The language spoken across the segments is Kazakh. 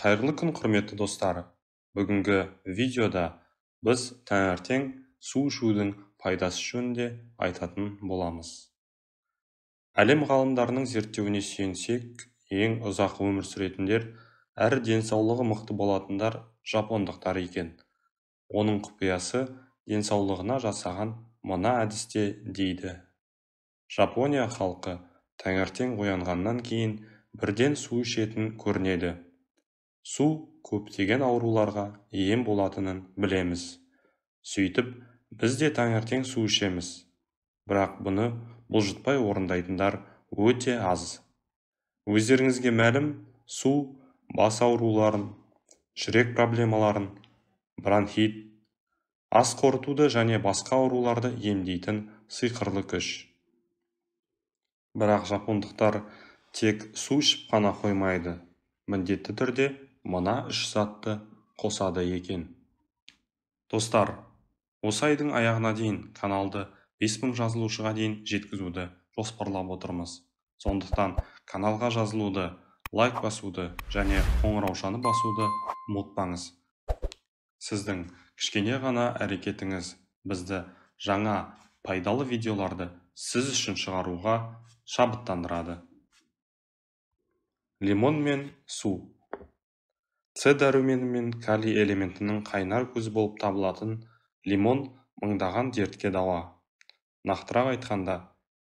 Қайырлы күн, құрметті достар. Бүгінгі видеода біз таңертең су ішудің пайдасы жөнінде айтатын боламыз. Әлем ғалымдарының зерттеуіне сүйенсек, ең ұзақ өмір сүретіндер әрі денсаулығы мықты болатындар жапондықтар екен. Оның құпиясы денсаулығына жасаған мына әдісте дейді. Жапония халқы таңертең оянғаннан кейін бірден су ішетін көрінеді. Су көптеген ауруларға ем болатынын білеміз. Сөйтіп, біз де таңертең су ішеміз. Бірақ бұны бұлжытпай орындайтындар өте аз. Өздеріңізге мәлім, су бас ауруларын, жүрек проблемаларын, бронхит, ас қорытуды және басқа ауруларды емдейтін сиқырлы күш. Бірақ жапондықтар тек су ішіп қана қоймайды. Міндетті түрде мына үш затты қосады екен. Достар, осы айдың аяғына дейін каналды 5000 жазылушыға дейін жеткізуді жоспарлап отырмыз. Сондықтан каналға жазылуды, лайк басуды және қоңыраушаны басуды ұмытпаңыз. Сіздің кішкене ғана әрекетіңіз бізді жаңа пайдалы видеоларды сіз үшін шығаруға шабыттандырады. Лимон мен су. С дәрумені мен калий элементінің қайнар көзі болып табылатын лимон мыңдаған дертке дауа. Нақтырақ айтқанда,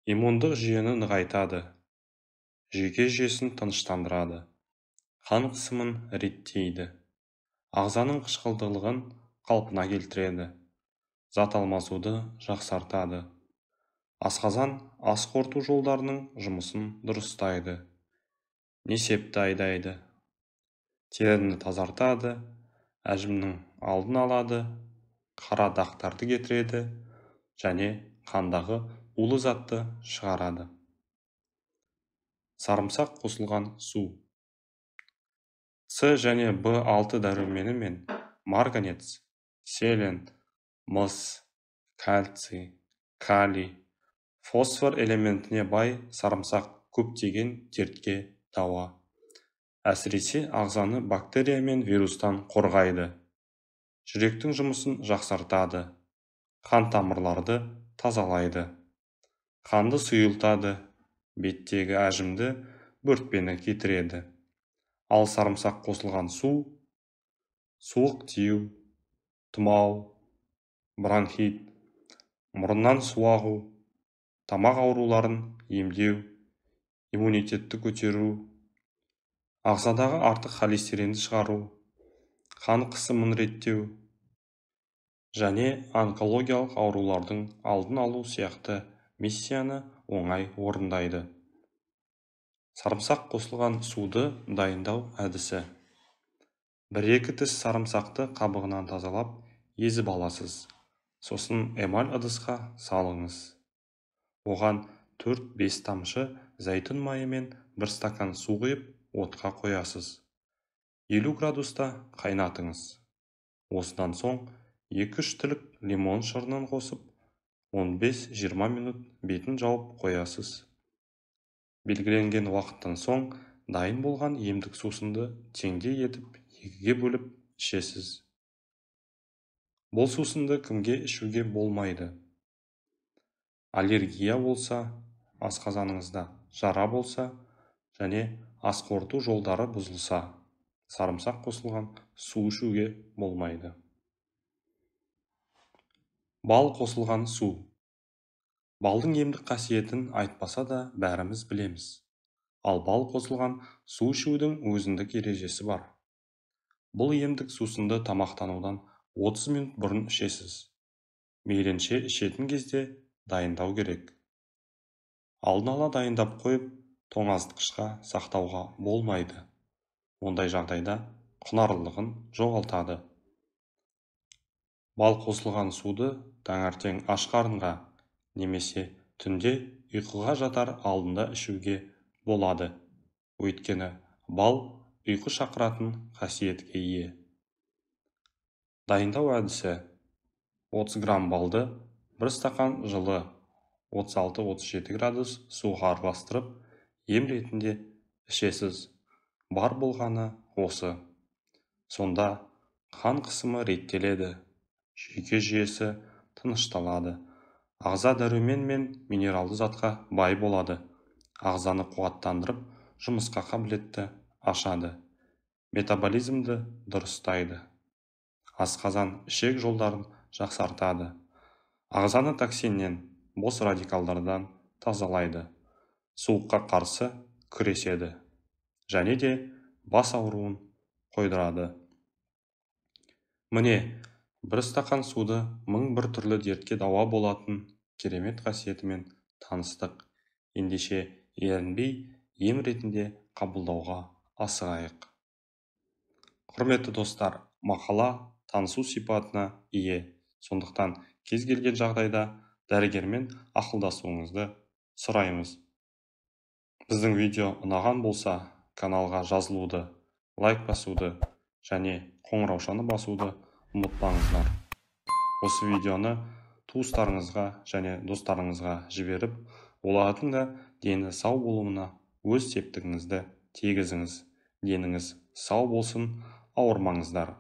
иммундық жүйені нығайтады, жүйке жүйесін тыныштандырады, қан қысымын реттейді, ағзаның қышқылдылығын қалпына келтіреді, зат алмасуды жақсартады, асқазан ас қорыту жолдарының жұмысын дұрыстайды, несепті айдайды, теріні тазартады, әжімнің алдын алады, қара дақтарды кетіреді және қандағы улы затты шығарады. Сарымсақ қосылған су. С және В6 дәрумені мен марганец, селен, мыс, кальций, калий, фосфор элементіне бай сарымсақ көптеген дертке дауа. Әсіресе ағзаны бактерия мен вирустан қорғайды. Жүректің жұмысын жақсартады. Қан тамырларды тазалайды. Қанды сұйылтады. Беттегі әжімді бөртпені кетіреді. Ал сарымсақ қосылған су, суық тию, тұмау, бронхит, мұрыннан су ағу, тамақ ауруларын емдеу, иммунитетті көтеру, ағзадағы артық холестеринді шығару, қан қысымын реттеу және онкологиялық аурулардың алдын алу сияқты миссияны оңай орындайды. Сарымсақ қосылған суды дайындау әдісі. 1-2 тіс сарымсақты қабығынан тазалап, езіп аласыз. Сосын эмаль ыдысқа салыңыз. Оған 4-5 тамшы зәйтүн майы мен 1 стакан су құйып, отқа қоясыз. 50 градуста қайнатыңыз. Осыдан соң 2-3 тілік лимон шырынын қосып, 15-20 минут бетін жауып қоясыз. Белгіленген уақыттан соң дайын болған емдік сусынды теңдей етіп 2-ге бөліп ішесіз. Бұл сусынды кімге ішуге болмайды? Аллергия болса, асқазаныңызда жара болса және ас қорыту жолдары бұзылса, сарымсақ қосылған су ішуге болмайды. Бал қосылған су. Балдың емдік қасиетін айтпаса да бәріміз білеміз. Ал бал қосылған су ішудің өзіндік ережесі бар. Бұл емдік сусынды тамақтанудан 30 минут бұрын ішесіз. Мейлінше ішетін кезде дайындау керек. Алдын ала дайындап қойып, тоңазытқышқа сақтауға болмайды. Ондай жағдайда құнарлылығын жоғалтады. Бал қосылған суды таңертең аш қарынға немесе түнде ұйқыға жатар алдында ішуге болады. Өйткені бал ұйқы шақыратын қасиетке ие. Дайындау әдісі. 30 грамм балды 1 стакан жылы 36-37 градус суға араластырып, ем ретінде ішесіз. Бар болғаны осы. Сонда қан қысымы реттеледі, жүйке жүйесі тынышталады, ағза дәрумен мен минералды затқа бай болады, ағзаны қуаттандырып, жұмысқа қабілетті ашады, метаболизмді дұрыстайды, асқазан ішек жолдарын жақсартады, ағзаны токсиннен, бос радикалдардан тазалайды, суыққа қарсы күреседі, және де бас ауруын қойдырады. Міне, бір стақан суды мың бір түрлі дертке дауа болатын керемет қасиетімен таныстық. Ендеше ерінбей ем ретінде қабылдауға асығайық. Құрметті достар, мақала танысу сипатына ие. Сондықтан кез келген жағдайда дәрігермен ақылдасуыңызды сұраймыз. Біздің видео ұнаған болса, каналға жазылуды, лайк басуды және қоңыраушаны басуды ұмытпаңыздар. Осы видеоны туыстарыңызға және достарыңызға жіберіп, олардың да дені сау болуына өз септігіңізді тигізіңіз. Деніңіз сау болсын, ауырмаңыздар.